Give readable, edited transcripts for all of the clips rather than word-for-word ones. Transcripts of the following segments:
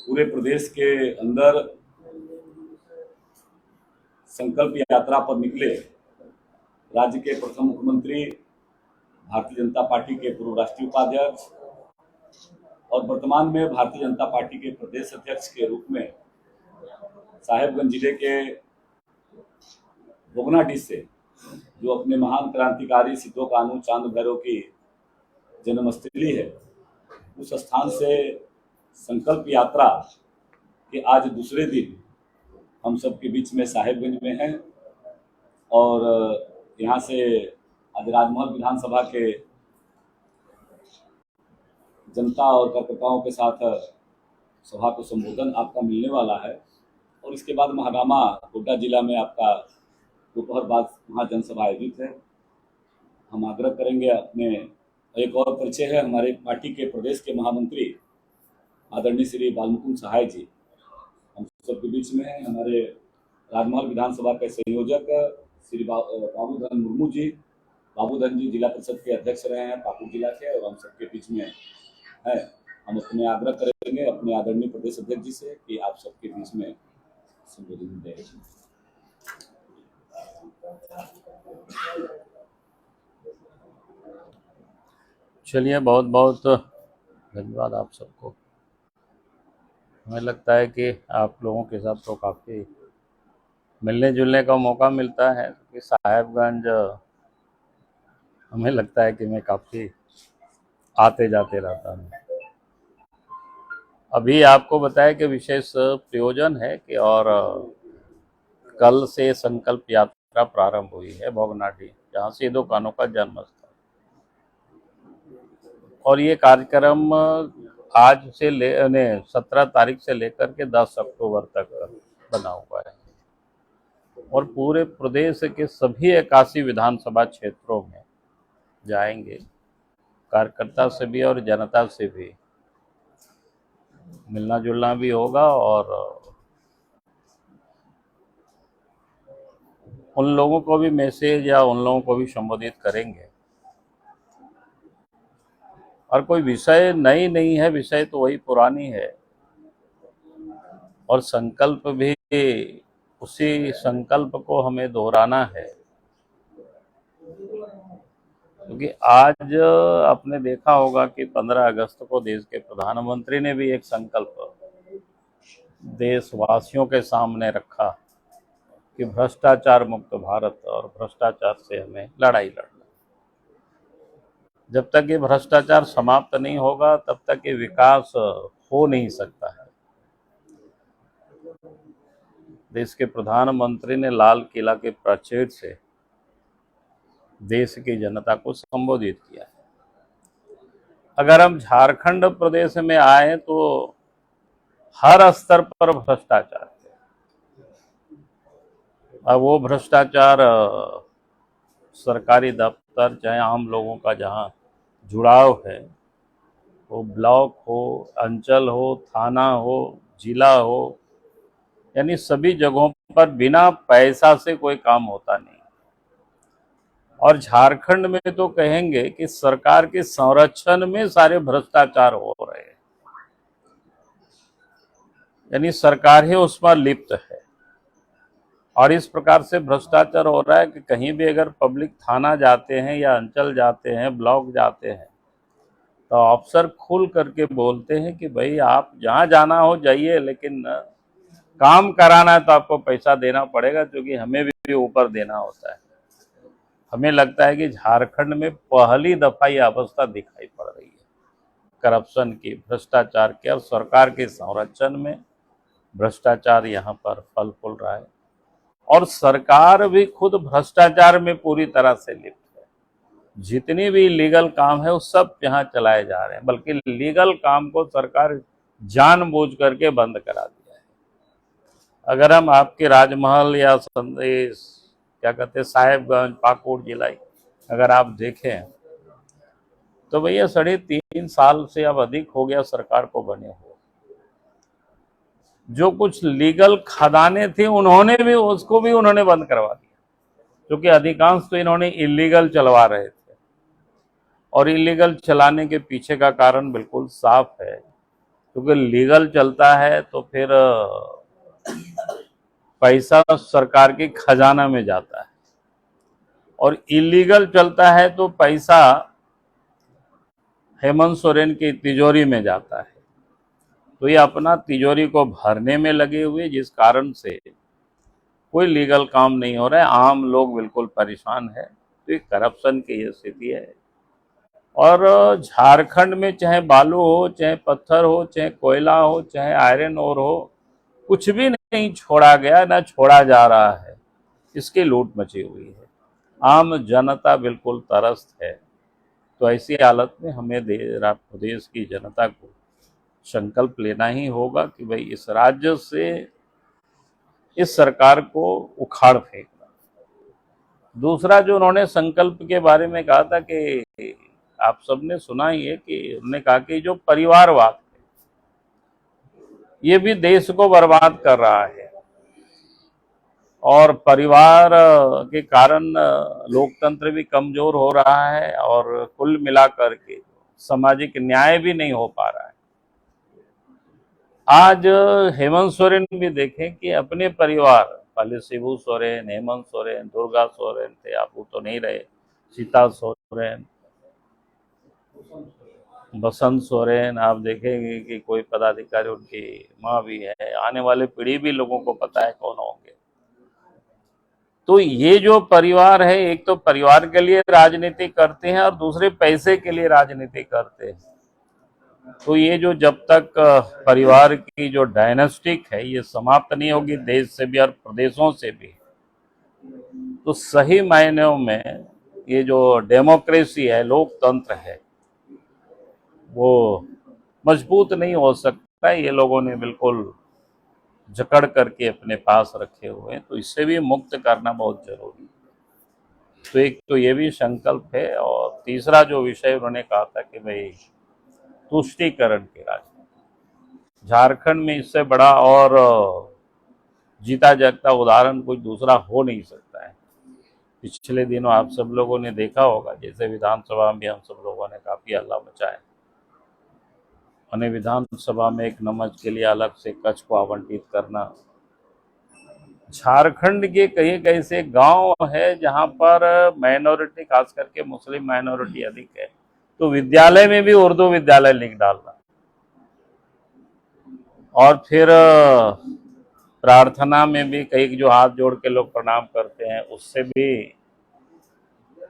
पूरे प्रदेश के अंदर संकल्प यात्रा पर निकले राज्य के प्रथम मुख्यमंत्री, भारतीय जनता पार्टी के पूर्व राष्ट्रीय उपाध्यक्ष और वर्तमान में भारतीय जनता पार्टी के प्रदेश अध्यक्ष के रूप में साहेबगंज जिले के भोगनाडीह से, जो अपने महान क्रांतिकारी सिद्धो कान्हू चांद भैरव की जन्मस्थली है, उस स्थान से संकल्प यात्रा के आज दूसरे दिन हम सबके बीच में साहेबगंज में हैं और यहाँ से आज राजमहल विधानसभा के जनता और कार्यकर्ताओं के साथ सभा को संबोधन आपका मिलने वाला है और इसके बाद महागामा गोड्डा जिला में आपका दोपहर बाद वहाँ जनसभा आयोजित है। हम आग्रह करेंगे, अपने एक और परिचय है हमारे पार्टी के प्रदेश के महामंत्री आदरणीय श्री बालमुकुंद सहाय जी हम सबके बीच में हैं। हमारे राजमहल विधानसभा के संयोजक श्री बाबूधन मुर्मू जी, बाबूधन जी जिला परिषद के अध्यक्ष रहे हैं पाकुड़ जिला के, और हम सबके बीच में है। हम अपने आग्रह करेंगे अपने आदरणीय प्रदेश अध्यक्ष जी से कि आप सबके बीच में संबोधन दें। चलिए, बहुत बहुत धन्यवाद आप सबको। हमें लगता है कि आप लोगों के साथ तो काफ़ी मिलने जुलने का मौका मिलता है कि साहेबगंज हमें लगता है कि मैं काफ़ी आते जाते रहता हूँ। अभी आपको बताया कि विशेष प्रयोजन है कि और कल से संकल्प यात्रा प्रारंभ हुई है भोगनाडीह, जहाँ सिद्धो कान्हू का जन्म स्थल, और ये कार्यक्रम आज से 17 तारीख से लेकर के 10 अक्टूबर तक बना हुआ है और पूरे प्रदेश के सभी 81 विधानसभा क्षेत्रों में जाएंगे। कार्यकर्ता से भी और जनता से भी मिलना जुलना भी होगा और उन लोगों को भी मैसेज या उन लोगों को भी संबोधित करेंगे। और कोई विषय नई नहीं है, विषय तो वही पुरानी है और संकल्प भी उसी संकल्प को हमें दोहराना है। क्योंकि आज आपने देखा होगा कि 15 अगस्त को देश के प्रधानमंत्री ने भी एक संकल्प देशवासियों के सामने रखा कि भ्रष्टाचार मुक्त भारत और भ्रष्टाचार से हमें लड़ाई लड़ना। जब तक ये भ्रष्टाचार समाप्त नहीं होगा तब तक ये विकास हो नहीं सकता है। देश के प्रधानमंत्री ने लाल किला के प्राचीर से देश की जनता को संबोधित किया है। अगर हम झारखंड प्रदेश में आए तो हर स्तर पर भ्रष्टाचार है। अब वो भ्रष्टाचार सरकारी दफ्तर चाहे आम लोगों का जहाँ जुड़ाव है, वो ब्लॉक हो, अंचल हो, थाना हो, जिला हो, यानी सभी जगहों पर बिना पैसा से कोई काम होता नहीं। और झारखंड में तो कहेंगे कि सरकार के संरक्षण में सारे भ्रष्टाचार हो रहे हैं, यानी सरकार ही उसमें लिप्त है। और इस प्रकार से भ्रष्टाचार हो रहा है कि कहीं भी अगर पब्लिक थाना जाते हैं या अंचल जाते हैं, ब्लॉक जाते हैं, तो अफसर खुल करके बोलते हैं कि भाई आप जहाँ जाना हो जाइए, लेकिन काम कराना है तो आपको पैसा देना पड़ेगा, क्योंकि हमें भी ऊपर देना होता है। हमें लगता है कि झारखंड में पहली दफा ये अवस्था दिखाई पड़ रही है करप्शन की, भ्रष्टाचार के, और सरकार के संरक्षण में भ्रष्टाचार यहाँ पर फल फूल रहा है और सरकार भी खुद भ्रष्टाचार में पूरी तरह से लिप्त है। जितनी भी लीगल काम है वो सब यहाँ चलाए जा रहे हैं, बल्कि लीगल काम को सरकार जानबूझ करके बंद करा दिया है। अगर हम आपके राजमहल या क्या कहते हैं साहेबगंज, पाकुड़ जिला अगर आप देखें तो भैया 3.5 साल से अब अधिक हो गया सरकार को बने हुए। जो कुछ लीगल खदानें थी उन्होंने भी उसको भी उन्होंने बंद करवा दिया, क्योंकि अधिकांश तो इन्होंने इलीगल चलवा रहे थे। और इलीगल चलाने के पीछे का कारण बिल्कुल साफ है, क्योंकि लीगल चलता है तो फिर पैसा सरकार के खजाना में जाता है, और इलीगल चलता है तो पैसा हेमंत सोरेन की तिजोरी में जाता है। तो ये अपना तिजोरी को भरने में लगे हुए, जिस कारण से कोई लीगल काम नहीं हो रहा है, आम लोग बिल्कुल परेशान है। तो ये करप्शन की ये स्थिति है। और झारखंड में चाहे बालू हो, चाहे पत्थर हो, चाहे कोयला हो, चाहे आयरन ओर हो, कुछ भी नहीं छोड़ा गया, ना छोड़ा जा रहा है। इसकी लूट मची हुई है, आम जनता बिल्कुल त्रस्त है। तो ऐसी हालत में हमें प्रदेश की जनता को संकल्प लेना ही होगा कि भाई इस राज्य से इस सरकार को उखाड़ फेंकना। दूसरा जो उन्होंने संकल्प के बारे में कहा था कि आप सबने सुना ही है कि उन्होंने कहा कि जो परिवारवाद है ये भी देश को बर्बाद कर रहा है, और परिवार के कारण लोकतंत्र भी कमजोर हो रहा है, और कुल मिलाकर के सामाजिक न्याय भी नहीं हो पा रहा है। आज हेमंत सोरेन भी देखें कि अपने परिवार, पहले शिबू सोरेन, हेमंत सोरेन, दुर्गा सोरेन थे, आप वो तो नहीं रहे, सीता सोरेन, बसंत सोरेन, आप देखेंगे कि कोई पदाधिकारी, उनकी माँ भी है, आने वाले पीढ़ी भी लोगों को पता है कौन होंगे। तो ये जो परिवार है, एक तो परिवार के लिए राजनीति करते हैं और दूसरे पैसे के लिए राजनीति करते हैं। तो ये जो जब तक परिवार की जो डायनेस्टिक है ये समाप्त नहीं होगी देश से भी और प्रदेशों से भी, तो सही मायनों में ये जो डेमोक्रेसी है, लोकतंत्र है, वो मजबूत नहीं हो सकता है। ये लोगों ने बिल्कुल जकड़ करके अपने पास रखे हुए हैं, तो इससे भी मुक्त करना बहुत जरूरी है। तो एक तो ये भी संकल्प है, और तीसरा जो विषय उन्होंने कहा था कि भाई तुष्टीकरण की राजनीति, झारखंड में इससे बड़ा और जीता जागता उदाहरण कोई दूसरा हो नहीं सकता है। पिछले दिनों आप सब लोगों ने देखा होगा, जैसे विधानसभा में हम सब लोगों ने काफी हल्ला मचाया, उन्हें विधानसभा में एक नमज के लिए अलग से कक्ष को आवंटित करना। झारखंड के कई ऐसे गांव है जहां पर माइनॉरिटी, खास करके मुस्लिम माइनॉरिटी अधिक है, तो विद्यालय में भी उर्दू विद्यालय लिख डालना, और फिर प्रार्थना में भी कई जो हाथ जोड़ के लोग प्रणाम करते हैं उससे भी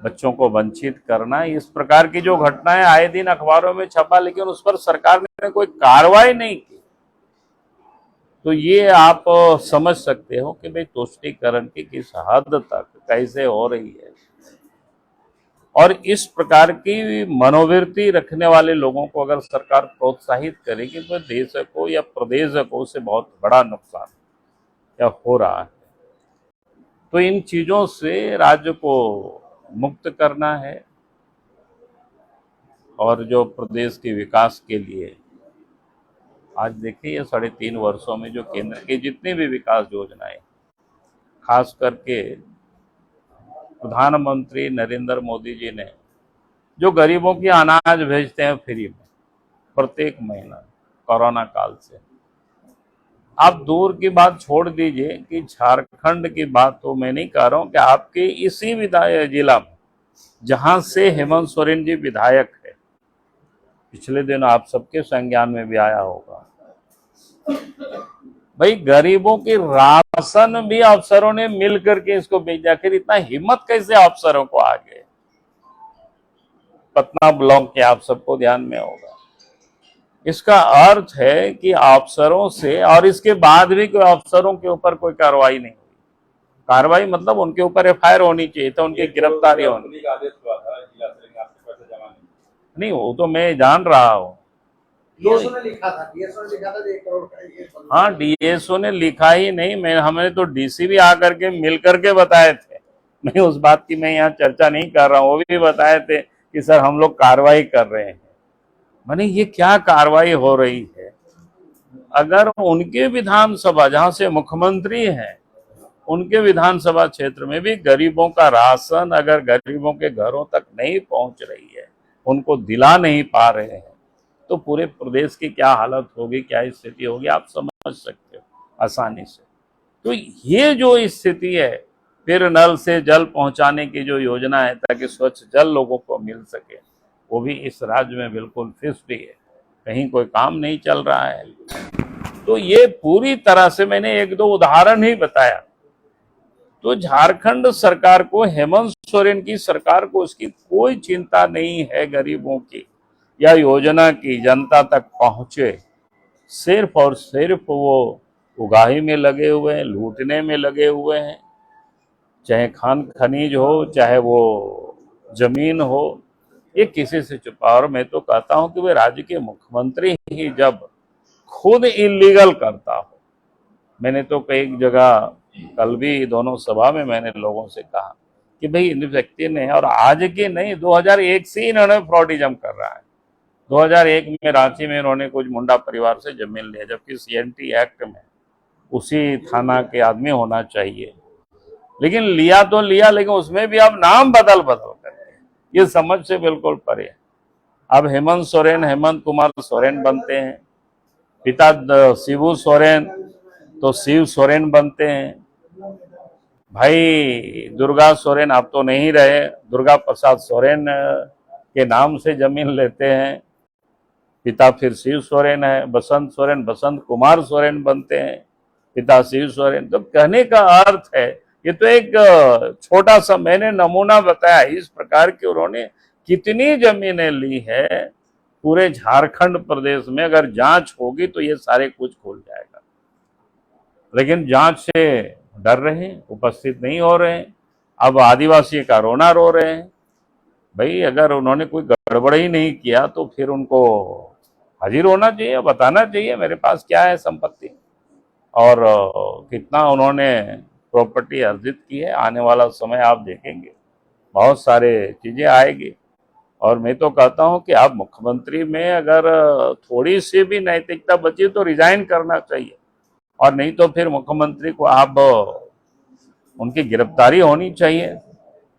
बच्चों को वंचित करना। इस प्रकार की जो घटनाएं आए दिन अखबारों में छपा, लेकिन उस पर सरकार ने कोई कार्रवाई नहीं की। तो ये आप समझ सकते हो कि भाई तुष्टीकरण की किस हद तक कैसे हो रही है, और इस प्रकार की मनोवृत्ति रखने वाले लोगों को अगर सरकार प्रोत्साहित करेगी तो देश को या प्रदेश को उससे बहुत बड़ा नुकसान या हो रहा है। तो इन चीजों से राज्य को मुक्त करना है, और जो प्रदेश के विकास के लिए आज देखिए ये 3.5 वर्षों में जो केंद्र की जितनी भी विकास योजनाएं, खास करके प्रधानमंत्री नरेंद्र मोदी जी ने जो गरीबों की अनाज भेजते हैं फ्री में प्रत्येक महीना कोरोना काल से, आप दूर की बात छोड़ दीजिए कि झारखंड की बात तो मैं नहीं कर रहा हूं कि आपके इसी विधायक जिला में जहां से हेमंत सोरेन जी विधायक है, पिछले दिन आप सबके संज्ञान में भी आया होगा, भाई गरीबों की राशन भी अफसरों ने मिल करके इसको भेजा। आखिर इतना हिम्मत कैसे अफसरों को आ गए? पटना ब्लॉक के आप सबको ध्यान में होगा। इसका अर्थ है कि अफसरों से, और इसके बाद भी कोई अफसरों के ऊपर कोई कार्रवाई नहीं हुई। कार्रवाई मतलब उनके ऊपर एफआईआर होनी चाहिए, तो उनकी गिरफ्तारी होनी। नहीं, वो तो मैं जान रहा हूँ, डीएसओ ने लिखा था 1 करोड़ का। हाँ, डीएसओ ने लिखा ही नहीं, मैं हमने तो डीसी भी आकर के मिल करके बताए थे। मैं उस बात की मैं यहाँ चर्चा नहीं कर रहा हूँ, वो भी बताए थे कि सर हम लोग कार्रवाई कर रहे हैं। माने ये क्या कार्रवाई हो रही है? अगर उनके विधानसभा जहां से मुख्यमंत्री हैं, उनके विधानसभा क्षेत्र में भी गरीबों का राशन अगर गरीबों के घरों तक नहीं पहुंच रही है, उनको दिला नहीं पा रहे हैं, तो पूरे प्रदेश की क्या हालत होगी, क्या स्थिति होगी, आप समझ सकते हो आसानी से। तो ये जो स्थिति है, फिर नल से जल पहुंचाने की जो योजना है ताकि स्वच्छ जल लोगों को मिल सके, वो भी इस राज्य में बिल्कुल फिक्स्ड ही है, कहीं कोई काम नहीं चल रहा है। तो ये पूरी तरह से मैंने एक दो उदाहरण ही बताया। तो झारखंड सरकार को, हेमंत सोरेन की सरकार को उसकी कोई चिंता नहीं है गरीबों की या योजना की जनता तक पहुंचे, सिर्फ और सिर्फ वो उगाही में लगे हुए हैं, लूटने में लगे हुए हैं, चाहे खान खनीज हो, चाहे वो जमीन हो, ये किसी से छुपा। और मैं तो कहता हूं कि वे राज्य के मुख्यमंत्री ही जब खुद इलीगल करता हो, मैंने तो कई जगह कल भी दोनों सभा में मैंने लोगों से कहा कि भाई इन व्यक्ति ने, और आज की नहीं 2001 से इन्होंने फ्रॉडिज्म कर रहा है। 2001 में रांची में इन्होंने कुछ मुंडा परिवार से जमीन लिया, जबकि सीएनटी एक्ट में उसी थाना के आदमी होना चाहिए, लेकिन लिया तो लिया, लेकिन उसमें भी अब नाम बदल करते हैं, ये समझ से बिल्कुल परे है। अब हेमंत सोरेन हेमंत कुमार सोरेन बनते हैं, पिता शिबू सोरेन तो शिव सोरेन बनते हैं, भाई दुर्गा सोरेन अब तो नहीं रहे, दुर्गा प्रसाद सोरेन के नाम से जमीन लेते हैं, पिता फिर शिव सोरेन है, बसंत सोरेन बसंत कुमार सोरेन बनते हैं, पिता शिव सोरेन। तो कहने का अर्थ है, ये तो एक छोटा सा मैंने नमूना बताया, इस प्रकार की उन्होंने कितनी जमीनें ली है पूरे झारखंड प्रदेश में। अगर जांच होगी तो ये सारे कुछ खुल जाएगा, लेकिन जांच से डर रहे, उपस्थित नहीं हो रहे। अब आदिवासी का रोना रो रहे हैं। भाई अगर उन्होंने कोई गड़बड़ ही नहीं किया तो फिर उनको हाजिर होना चाहिए, बताना चाहिए मेरे पास क्या है संपत्ति और कितना उन्होंने प्रॉपर्टी अर्जित की है। आने वाला समय आप देखेंगे, बहुत सारे चीजें आएगी। और मैं तो कहता हूं कि आप मुख्यमंत्री में अगर थोड़ी सी भी नैतिकता बची तो रिजाइन करना चाहिए, और नहीं तो फिर मुख्यमंत्री को आप उनकी गिरफ्तारी होनी चाहिए,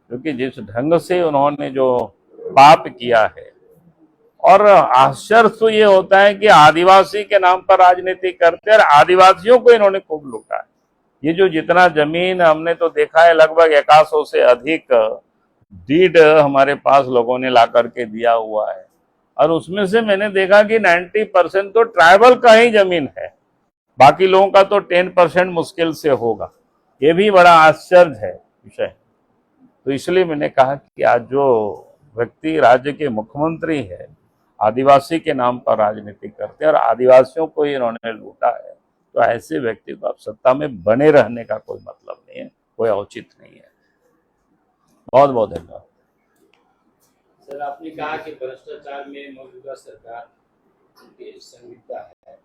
क्योंकि जिस ढंग से उन्होंने जो पाप किया है। और आश्चर्य तो ये होता है कि आदिवासी के नाम पर राजनीति करते हैं, और आदिवासियों को इन्होंने खूब लूटा है। ये जो जितना जमीन हमने तो देखा है, लगभग 100 से अधिक डीड हमारे पास लोगों ने ला करके दिया हुआ है, और उसमें से मैंने देखा कि 90% तो ट्राइबल का ही जमीन है, बाकी लोगों का तो 10% मुश्किल से होगा। ये भी बड़ा आश्चर्य है विषय। तो इसलिए मैंने कहा कि आज जो व्यक्ति राज्य के मुख्यमंत्री है, आदिवासी के नाम पर राजनीति करते हैं और आदिवासियों को ही इन्होंने लूटा है, तो ऐसे व्यक्ति को अब सत्ता में बने रहने का कोई मतलब नहीं है, कोई औचित नहीं है। बहुत बहुत धन्यवाद। सर, आपने कहा कि भ्रष्टाचार में मौजूदा सरकार की संलिप्तता है,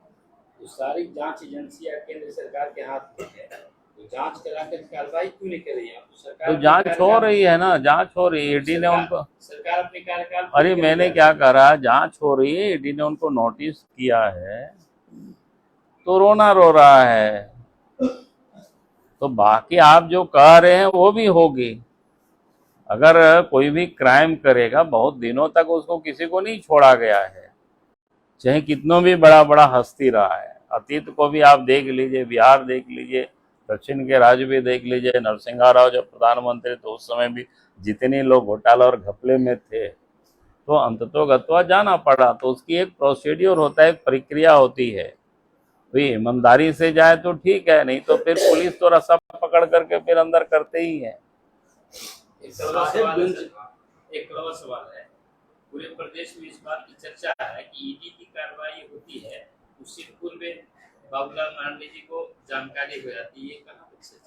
तो सारी जांच एजेंसियां केंद्र सरकार के हाथ में है, तो जांच कराकर कार्रवाई क्यों नहीं कर रही है? तो सरकार तो जांच हो रही है ना, जांच हो रही है। ईडी ने उनको, सरकार अपने कार्यकाल, अरे मैंने क्या करा, जांच हो रही है, ईडी ने उनको नोटिस किया है, तो रोना रो रहा है। तो बाकी आप जो कह रहे हैं वो भी होगी। अगर कोई भी क्राइम करेगा, बहुत दिनों तक उसको किसी को नहीं छोड़ा गया है, चाहे कितनों भी बड़ा बड़ा हस्ती रहा है। अतीत को भी आप देख लीजिए, बिहार देख लीजिए, दक्षिण के राज्य भी देख लीजिए। नरसिंह राव जब प्रधानमंत्री तो उस समय भी जितने लोग घोटाला और घपले में थे, तो अंततोगत्वा जाना पड़ा। तो उसकी एक प्रोसीड्यूर होता है, एक प्रक्रिया होती है। तो ईमानदारी से जाए तो ठीक है, नहीं तो फिर पुलिस तो रस्सा पकड़ करके फिर अंदर करते ही है। एक कड़वा सवाल है, पूरे प्रदेश में इस बात की चर्चा है कि ईडी की कार्रवाई होती है, उससे पूर्व बाबूलाल मरांडी जी को जानकारी हो जाती है, कहाँ तक सच?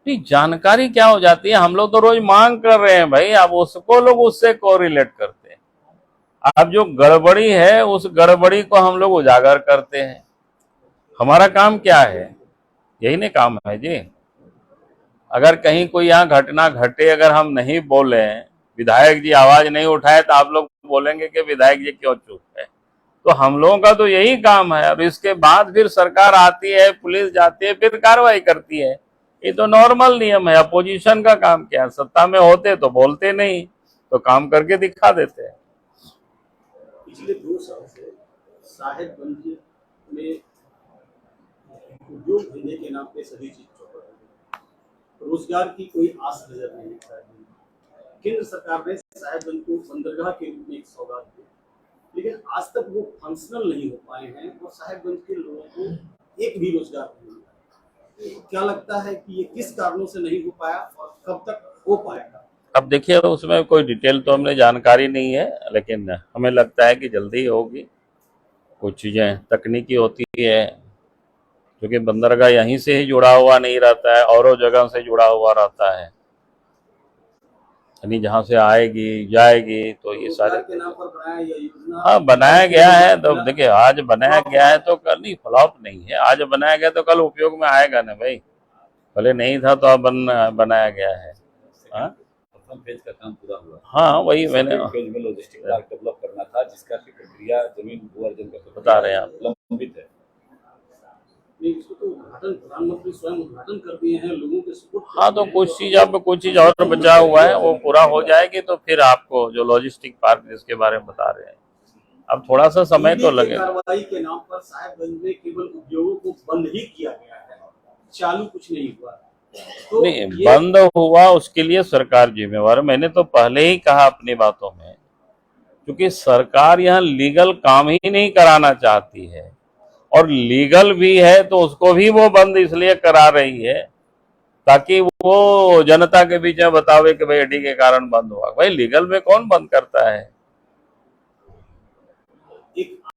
नहीं, जानकारी क्या हो जाती है, हम लोग तो रोज मांग कर रहे हैं भाई, अब उसको लोग उससे कोरिलेट करते हैं। अब जो गड़बड़ी है उस गड़बड़ी को हम लोग उजागर करते हैं। हमारा काम क्या है? यही नहीं काम है जी। अगर कहीं कोई यहाँ घटना घटे, अगर हम नहीं बोले, विधायक जी आवाज नहीं उठाए, तो आप लोग बोलेंगे कि विधायक जी क्यों चुप है। तो हम लोगों का तो यही काम है। और इसके बाद फिर सरकार आती है, पुलिस जाती है, फिर कार्रवाई करती है। ये तो नॉर्मल नियम है। अपोजिशन का काम क्या है? सत्ता में होते तो बोलते नहीं, तो काम करके दिखा देते हैं। पिछले 2 साल से साहेबगंज में उद्योग धंधे के नाम पे सभी चीज चौपट हो गई। रोजगार की कोई आस नजर नहीं है। केंद्र सरकार ने साहेबगंज को बंदरगाह के रूप में एक सौगात दी, लेकिन आज तक वो फंक्शनल नहीं हो पाए हैं और साहेबगंज के लोगों को एक भी रोजगार नहीं मिला। क्या लगता है कि ये किस कारणों से नहीं हो पाया और कब तक हो पाएगा? अब देखिए, उसमें कोई डिटेल तो हमने जानकारी नहीं है, लेकिन हमें लगता है कि जल्दी ही होगी। कुछ चीज़ें तकनीकी होती है, क्योंकि बंदरगाह यहीं से ही जुड़ा हुआ नहीं रहता है, औरों जगह से जुड़ा हुआ रहता है, यानी जहाँ से आएगी जाएगी, तो ये सारे के नाम पर बनाया यह योजना। हाँ, बनाया गया है। तो देखिए, आज बनाया गया है तो कल नहीं, फ्लॉप नहीं है। आज बनाया गया तो कल उपयोग में आएगा ना भाई। पहले नहीं था तो अब बनाया गया है। हाँ, प्रथम फेज का काम पूरा हुआ। हाँ, वही मैंने सेकंड फेज में लॉजिस्टिक पार्क डेवलप करना था, जिसका की प्रक्रिया जमीन भू अर्जन का बता रहे हैं आप। लंबित है। नहीं, इसको तो उद्घाटन प्रधानमंत्री स्वयं उद्घाटन कर दिए हैं, लोगों के सपोर्ट। हाँ, तो कुछ चीज और बचा हुआ है, वो पूरा हो जाएगी तो फिर आपको जो लॉजिस्टिक पार्क जिसके बारे में बता रहे हैं, अब थोड़ा सा समय तो लगेगा। कार्रवाई के नाम पर साहेबगंज में केवल उद्योगों को बंद ही किया गया है, चालू कुछ नहीं हुआ। तो नहीं, बंद हुआ उसके लिए सरकार जिम्मेवार है। मैंने तो पहले ही कहा अपनी बातों में, क्योंकि सरकार यहाँ लीगल काम ही नहीं कराना चाहती है, और लीगल भी है तो उसको भी वो बंद इसलिए करा रही है ताकि वो जनता के बीच में बतावे कि भाई ईडी के कारण बंद हुआ। भाई लीगल में कौन बंद करता है?